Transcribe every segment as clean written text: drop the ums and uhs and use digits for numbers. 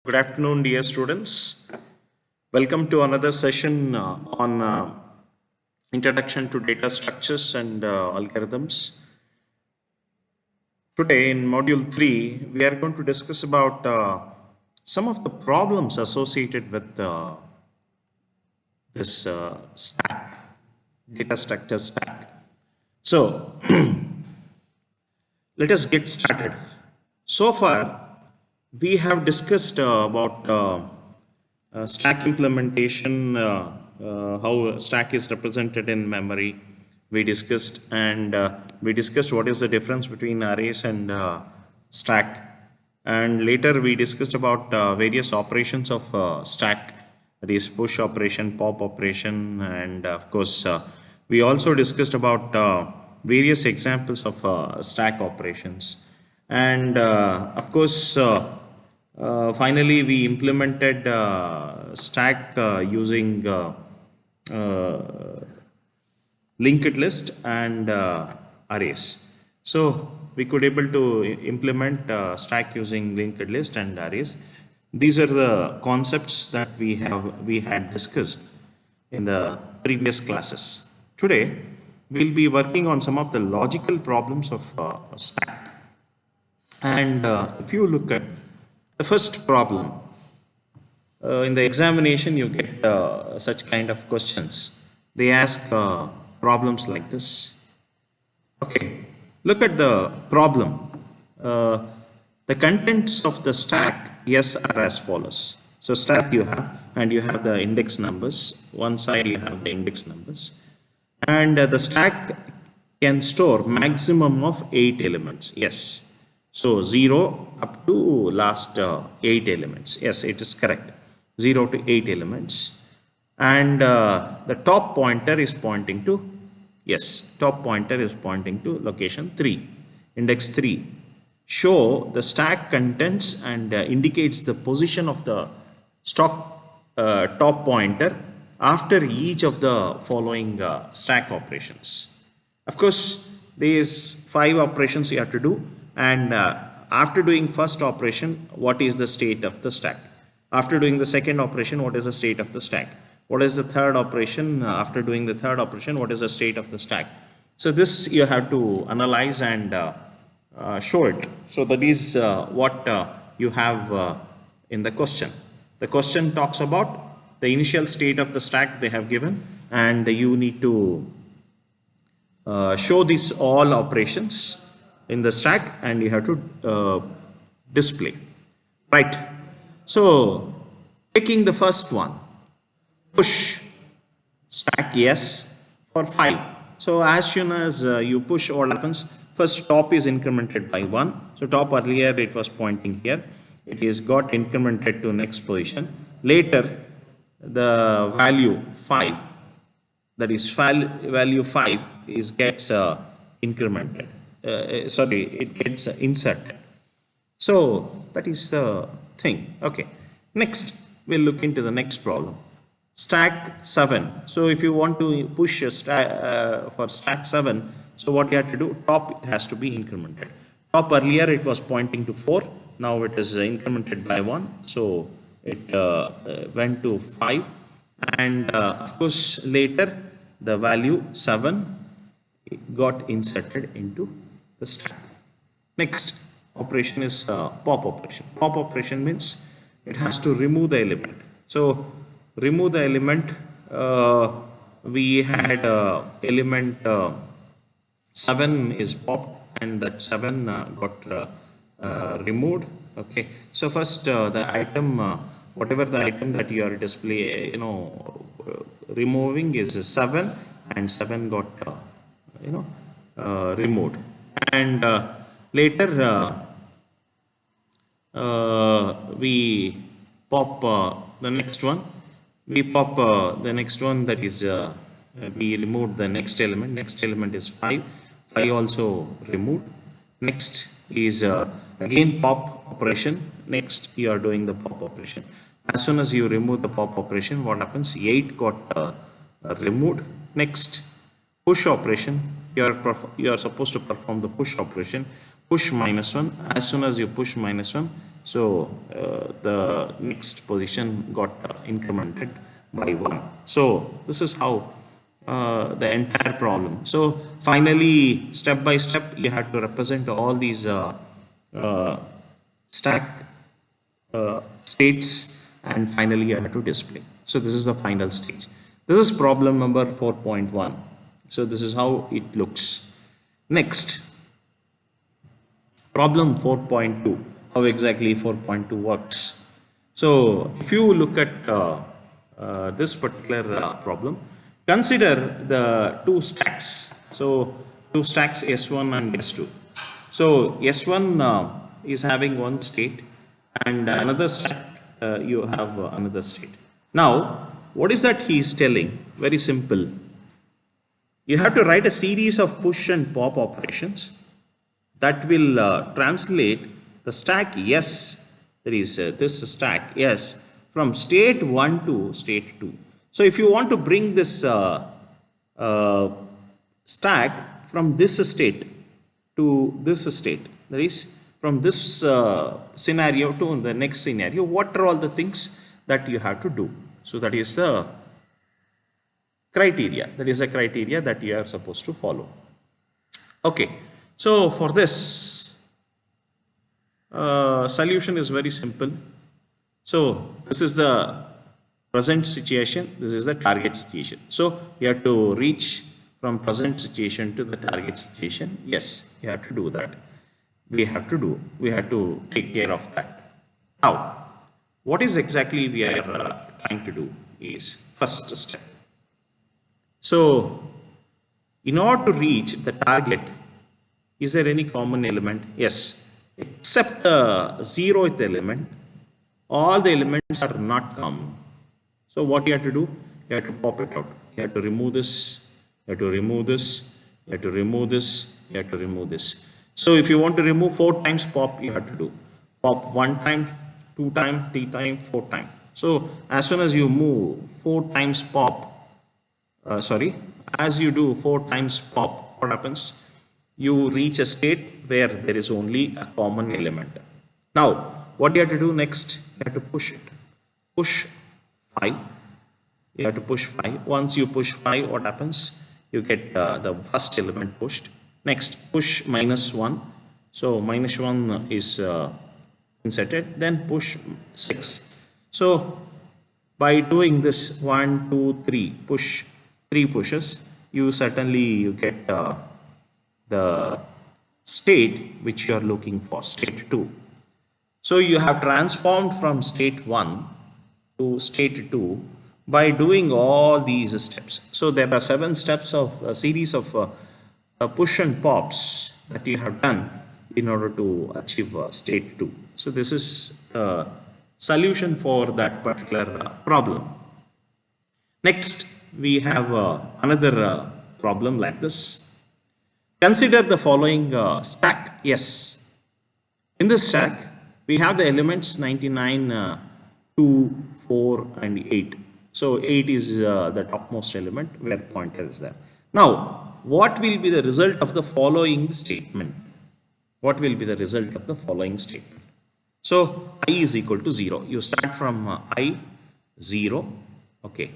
Good afternoon, dear students. Welcome to another session on Introduction to Data Structures and Algorithms. Today, in Module 3, we are going to discuss about some of the problems associated with this stack, data structure stack. So, let us get started. So far, we have discussed about stack implementation, how stack is represented in memory. We discussed what is the difference between arrays and stack. And later we discussed about various operations of stack, that is push operation, pop operation, and of course we also discussed about various examples of stack operations. And of course, finally, we implemented stack using linked list and arrays. So we could able to implement stack using linked list and arrays. These are the concepts that we had discussed in the previous classes. Today, we'll be working on some of the logical problems of stack. And if you look at the first problem, in the examination you get such kind of questions. They ask problems like this. Okay, look at the problem. The contents of the stack, yes, are as follows. So stack you have, and you have the index numbers. One side you have the index numbers. And the stack can store maximum of 8 elements. Yes. So 0 up to last 8 elements. Yes, it is correct. 0 to 8 elements. And the top pointer is pointing to, yes, top pointer is pointing to location 3, index 3. Show the stack contents and indicates the position of the top pointer after each of the following stack operations. Of course, there is 5 operations you have to do, and after doing first operation, what is the state of the stack? After doing the second operation, what is the state of the stack? What is the third operation? After doing the third operation, what is the state of the stack? So this you have to analyze and show it. So that is what you have in the question. The question talks about the initial state of the stack they have given, and you need to show these all operations in the stack, and you have to display. Right. So taking the first one, push stack yes for 5. So as soon as you push, what happens? First top is incremented by 1. So top earlier it was pointing here. It is got incremented to next position. Later the value 5, that is value 5 is gets incremented. Sorry, it gets inserted. So that is the thing. Okay. Next, we'll look into the next problem. Stack 7. So if you want to push a for stack 7, so what you have to do, top has to be incremented. Top earlier it was pointing to 4. Now it is incremented by 1. So it went to 5. And of course later the value 7 got inserted into the stack. Next operation is pop operation. Pop operation means it has to remove the element. So remove the element, we had element 7 is popped, and that 7 got removed. Okay, so first the item, whatever the item that you are display, removing is 7, and 7 got removed. And later we pop the next one. We pop the next one, that is we removed the next element. Next element is 5. 5 also removed. Next is again pop operation. Next you are doing the pop operation. As soon as you remove the pop operation, what happens? 8 got removed. Next push operation. You are supposed to perform the push operation. Push -1. As soon as you push -1, So the next position got incremented by 1. So this is how the entire problem. So finally, step by step, you have to represent all these uh, stack states, and finally you have to display. So this is the final stage. This is problem number 4.1. So this is how it looks. Next, problem 4.2. How exactly 4.2 works? So if you look at this particular problem, consider the two stacks. So two stacks S1 and S2. So S1 is having one state, and another stack you have another state. Now, what is that he is telling? Very simple. You have to write a series of push and pop operations that will translate the stack S, that is this stack S, from state 1 to state 2. So if you want to bring this stack from this state to this state, that is from this scenario to the next scenario, what are all the things that you have to do? So that is the criteria. That is the criteria that you are supposed to follow. Okay. So for this, solution is very simple. So this is the present situation. This is the target situation. So you have to reach from present situation to the target situation. Yes, you have to do that. We have to take care of that. Now, what is exactly we are trying to do is first step. So in order to reach the target, is there any common element? Yes, except the zeroth element, all the elements are not common. So what you have to do? You have to pop it out. You have to remove this, you have to remove this, you have to remove this, you have to remove this. So if you want to remove 4 times pop, you have to do pop 1 time, 2 time, 3 time, 4 time. So as soon as you move 4 times pop, as you do 4 times pop, what happens? You reach a state where there is only a common element. Now, what you have to do next? You have to push it. Push 5. You have to push 5. Once you push 5, what happens? You get the first element pushed. Next, push -1. So minus 1 is inserted. Then push 6. So by doing this 1, 2, 3, push 3 pushes, you get the state which you are looking for, state 2. So you have transformed from state 1 to state 2 by doing all these steps. So there are 7 steps of a series of push and pops that you have done in order to achieve state 2. So this is the solution for that particular problem. Next, we have another problem like this. Consider the following stack. Yes, in this stack we have the elements 99, 2, 4 and 8. So 8 is the topmost element where pointer is there. Now, what will be the result of the following statement? What will be the result of the following statement? So I is equal to 0. You start from I 0. Okay.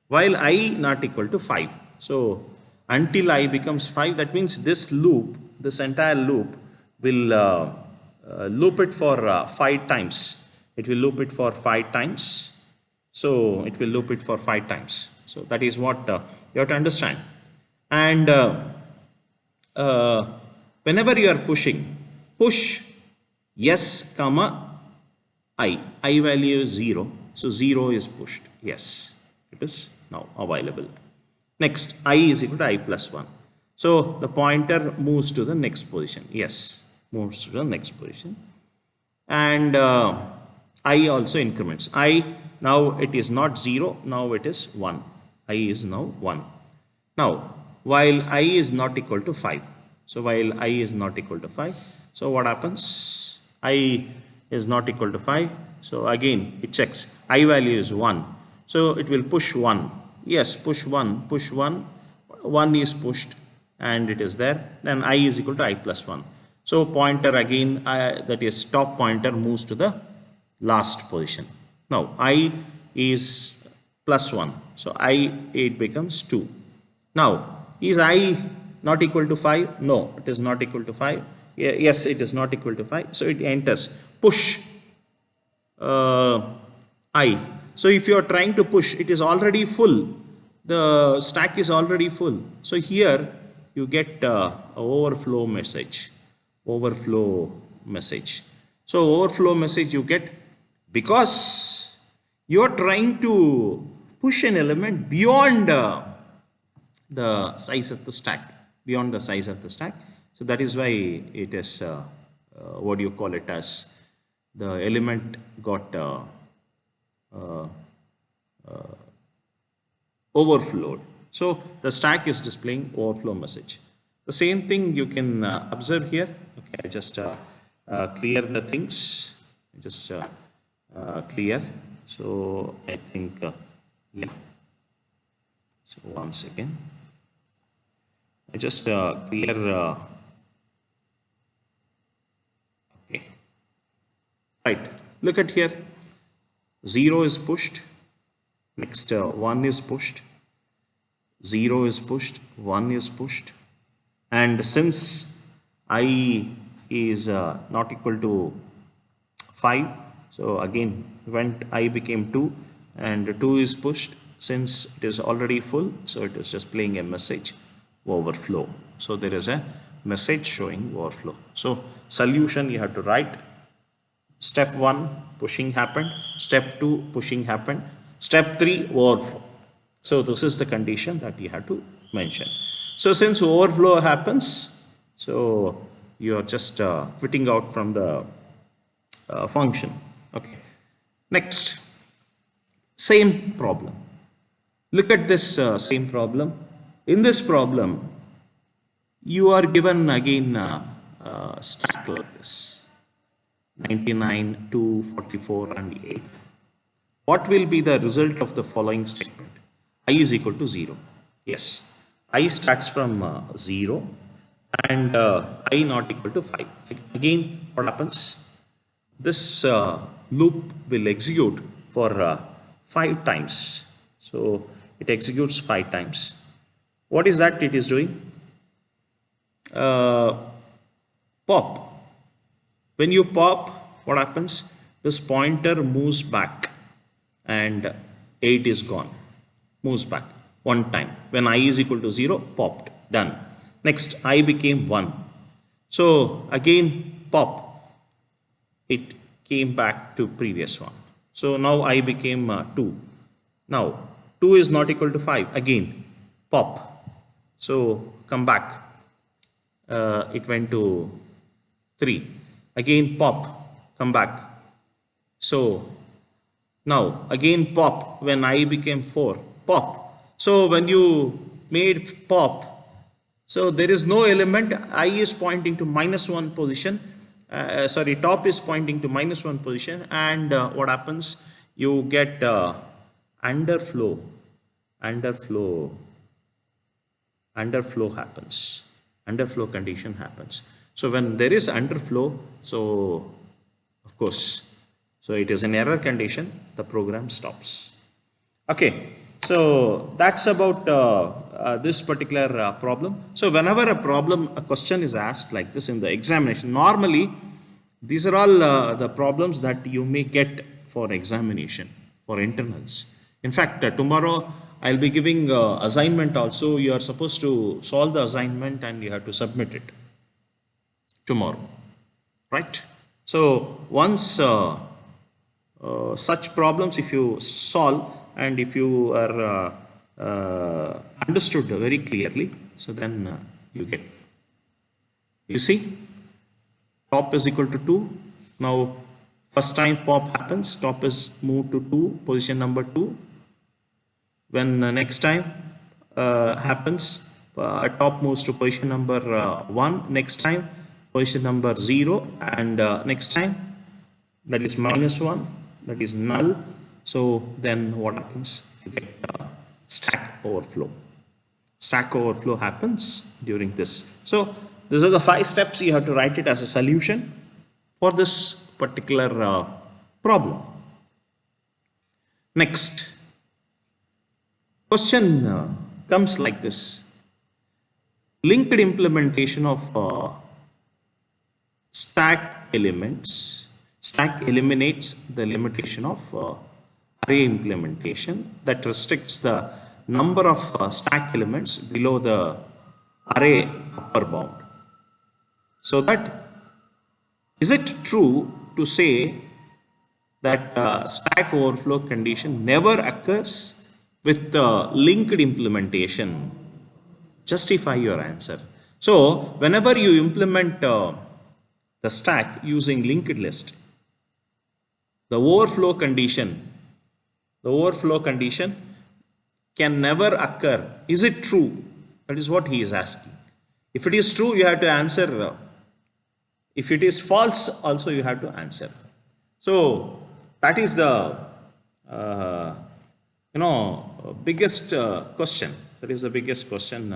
While I not equal to 5. So until I becomes 5, that means this loop, this entire loop will loop it for 5 times. It will loop it for 5 times. So it will loop it for 5 times. So that is what you have to understand. And whenever you are pushing, push yes, comma I. I value is 0. So 0 is pushed. Yes, it is now available. Next, I is equal to I plus 1. So the pointer moves to the next position. Yes, moves to the next position. And I also increments. I, now it is not 0, now it is 1. I is now 1. Now, while I is not equal to 5. So while I is not equal to 5, so what happens? I is not equal to 5. So again, it checks. I value is 1. So it will push 1. Yes, push 1, push 1. 1 is pushed and it is there. Then I is equal to I plus 1. So pointer again, that is top pointer moves to the last position. Now I is plus 1. So I, it becomes 2. Now is I not equal to 5? No, it is not equal to 5. Yes, it is not equal to 5. So it enters push I. So if you are trying to push, it is already full. The stack is already full. So here you get a overflow message. Overflow message. So overflow message you get because you are trying to push an element beyond the size of the stack, beyond the size of the stack. So that is why it is what do you call it as the element got uh, overflowed. So the stack is displaying overflow message. The same thing you can observe here. Okay, I just clear the things. Just clear. So I think yeah. So once again, I just clear. Okay. Right. Look at here. 0 is pushed. Next 1 is pushed. 0 is pushed. 1 is pushed. And since I is not equal to 5, so again when I became 2 and 2 is pushed, since it is already full, so it is just playing a message overflow. So there is a message showing overflow. So solution you have to write. Step 1 pushing happened, step 2 pushing happened, step 3 overflow. So this is the condition that you have to mention. So since overflow happens, so you are just quitting out from the function. Okay. Next, same problem. Look at this same problem. In this problem, you are given again stack like this. 99, 2, 44 and 8. What will be the result of the following statement? I is equal to 0. Yes, I starts from 0 and I not equal to 5. Again, what happens? This loop will execute for 5 times. So it executes 5 times. What is that it is doing? Pop. When you pop, what happens? This pointer moves back and 8 is gone. Moves back one time. When I is equal to 0, popped. Done. Next, I became 1. So again, pop. It came back to previous one. So now I became 2. Now, 2 is not equal to 5. Again, pop. So come back. It went to 3. Again pop, come back. So now again pop when I became 4, pop. So when you made pop, so there is no element, I is pointing to -1 position, sorry, top is pointing to -1 position, and what happens? You get underflow happens, underflow condition happens. So when there is underflow, so of course, so it is an error condition, the program stops. Okay, so that's about this particular problem. So whenever a question is asked like this in the examination, normally these are all the problems that you may get for examination, for internals. In fact, tomorrow I'll be giving assignment also. You are supposed to solve the assignment and you have to submit it tomorrow, right? So once such problems if you solve and if you are understood very clearly, so then you get, you see, top is equal to 2. Now first time pop happens, top is moved to 2, position number 2. When next time happens, top moves to position number 1, next time position number 0, and next time that is -1, that is null. So then what happens? You get stack overflow. Stack overflow happens during this. So these are the 5 steps you have to write it as a solution for this particular problem. Next, question comes like this. Linked implementation of stack elements. Stack eliminates the limitation of array implementation that restricts the number of stack elements below the array upper bound. So that, is it true to say that stack overflow condition never occurs with the linked implementation? Justify your answer. So whenever you implement the stack using linked list, the overflow condition can never occur. Is it true? That is what he is asking. If it is true, you have to answer. If it is false, also you have to answer. So that is the biggest question. That is the biggest question.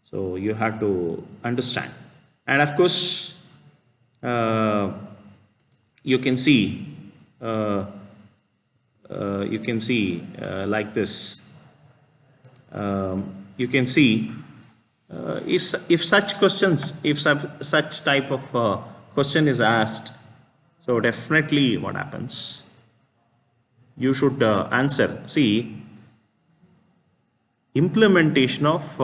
So you have to understand. And of course, you can see like this. You can see if such questions, if such type of question is asked, so definitely what happens? You should answer. See, implementation of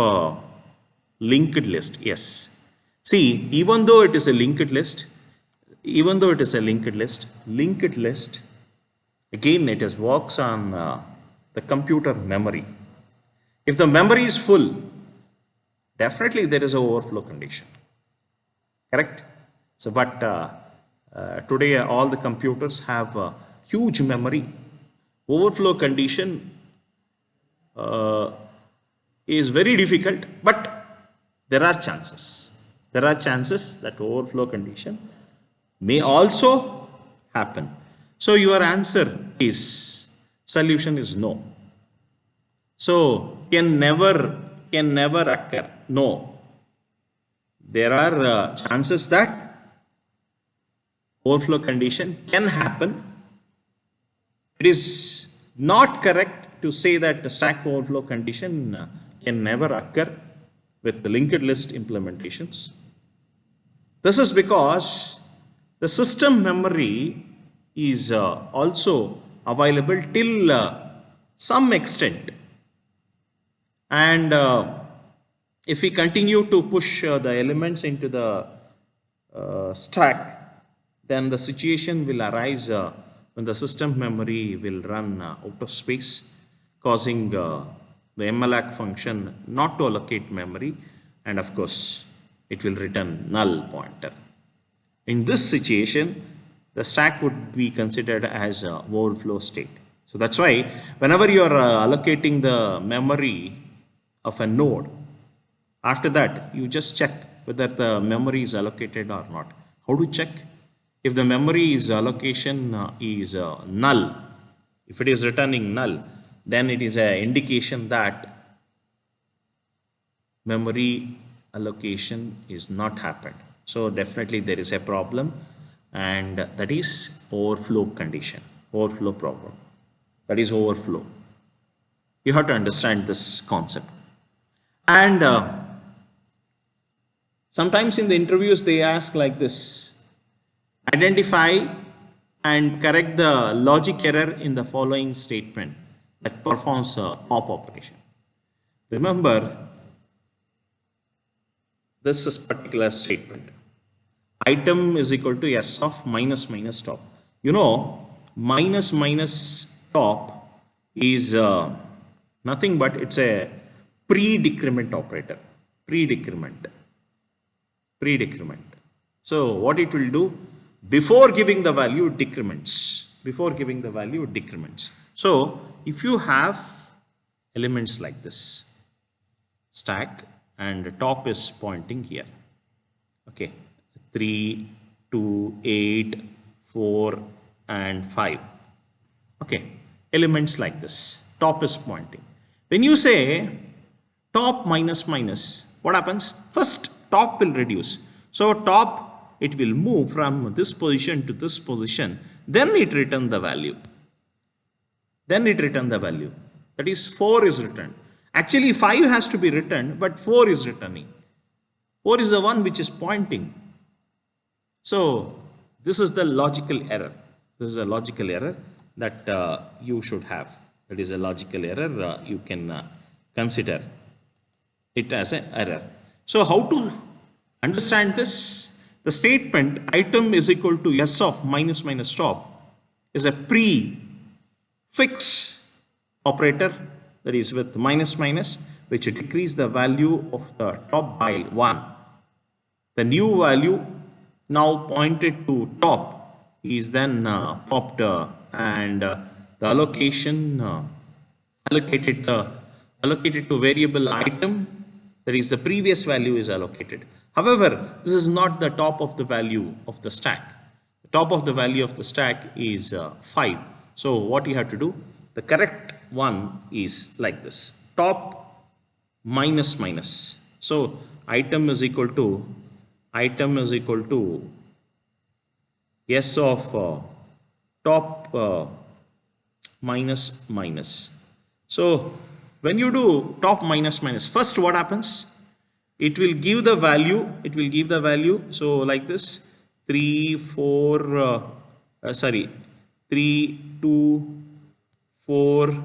linked list. Yes. See, even though it is a linked list, linked list, again it is works on the computer memory. If the memory is full, definitely there is an overflow condition. Correct? So, but today all the computers have huge memory. Overflow condition is very difficult, but there are chances. There are chances that overflow condition may also happen. So your answer is, solution is no. So can never occur. No. There are chances that overflow condition can happen. It is not correct to say that the stack overflow condition can never occur with the linked list implementations. This is because the system memory is also available till some extent. And if we continue to push the elements into the stack, then the situation will arise when the system memory will run out of space, causing the malloc function not to allocate memory, and of course it will return null pointer. In this situation, the stack would be considered as a overflow state. So that's why whenever you are allocating the memory of a node, after that you just check whether the memory is allocated or not. How to check? If the memory is allocation is null, if it is returning null, then it is an indication that memory allocation is not happened. So definitely there is a problem, and that is overflow condition, overflow problem. That is overflow. You have to understand this concept. And sometimes in the interviews they ask like this: identify and correct the logic error in the following statement that performs a pop operation. Remember, this is particular statement. Item is equal to S of minus minus top. You know, minus minus top is nothing but it's a pre-decrement operator. Pre-decrement. So what it will do? Before giving the value, it decrements. Before giving the value, it decrements. So if you have elements like this, stack, and top is pointing here. Okay, 3, 2, 8, 4, and 5. Okay, elements like this. Top is pointing. When you say top minus minus, what happens? First, top will reduce. So top, it will move from this position to this position, then it return the value. Then it return the value. That is 4 is returned. Actually 5 has to be returned, but 4 is returning. 4 is the one which is pointing. So this is the logical error. This is a logical error that you should have. That is a logical error. You can consider it as an error. So how to understand this? The statement item is equal to S of minus minus top is a prefix operator, that is with minus minus, which decrease the value of the top by 1. The new value now pointed to top is then popped and the allocation allocated to variable item, that is the previous value is allocated. However, this is not the top of the value of the stack. The top of the value of the stack is 5. So what you have to do, the correct one is like this, top minus minus. So item is equal to S of top minus minus. So when you do top minus minus, first what happens? It will give the value, so like this, 3, 4, 3, 2, 4,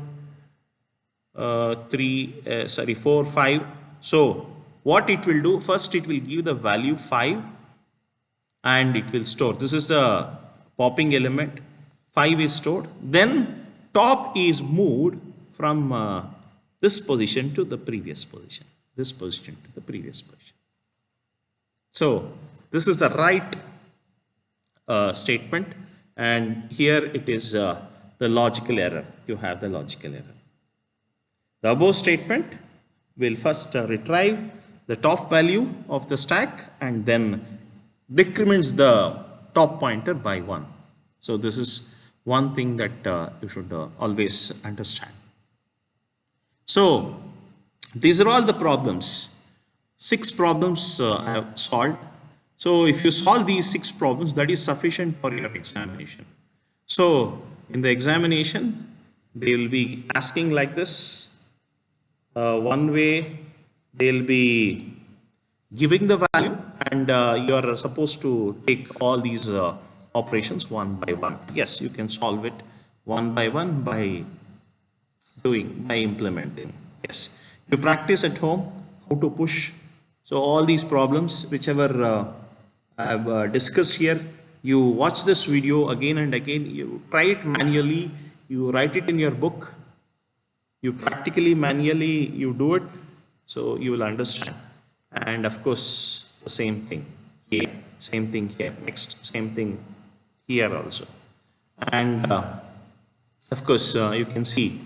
4, 5. So what it will do, first it will give the value 5 and it will store. This is the popping element, 5 is stored. Then top is moved from this position to the previous position, this position to the previous position. So this is the right statement, and here it is the logical error. You have the logical error. The above statement will first retrieve the top value of the stack and then decrements the top pointer by 1. So this is one thing that you should always understand. So these are all the problems. 6 problems I have solved. So if you solve these 6 problems, that is sufficient for your examination. So in the examination, they will be asking like this. One way they'll be giving the value, and you are supposed to take all these operations one by one. Yes, you can solve it one by one by implementing. Yes, you practice at home how to push. So all these problems, whichever I have discussed here, you watch this video again and again, you try it manually, you write it in your book, you practically manually you do it, so you will understand. And of course the same thing here, same thing here, next same thing here also. And of course you can see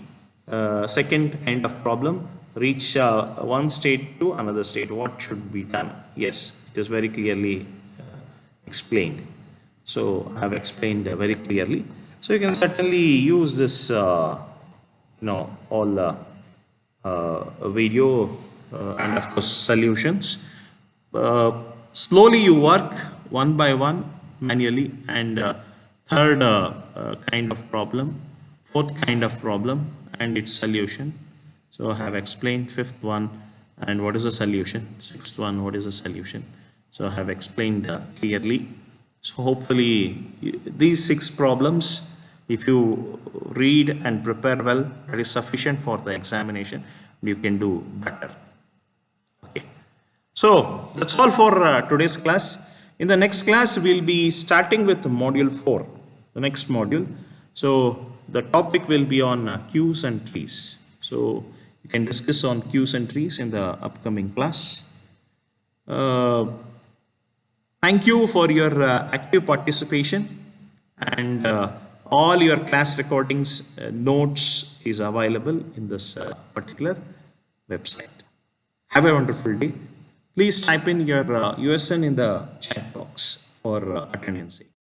second kind of problem, reach one state to another state, what should be done. Yes, it is very clearly explained. So I have explained very clearly. So you can certainly use this all video and of course solutions. Slowly you work one by one manually, and third kind of problem, fourth kind of problem and its solution. So I have explained fifth one and what is the solution, sixth one, what is the solution. So I have explained clearly. So hopefully these 6 problems, if you read and prepare well, that is sufficient for the examination. You can do better. Okay. So that's all for today's class. In the next class, we'll be starting with module 4, the next module. So the topic will be on queues and trees. So you can discuss on queues and trees in the upcoming class. Thank you for your active participation, and all your class recordings notes is available in this particular website. Have a wonderful day. Please type in your USN in the chat box for attendance.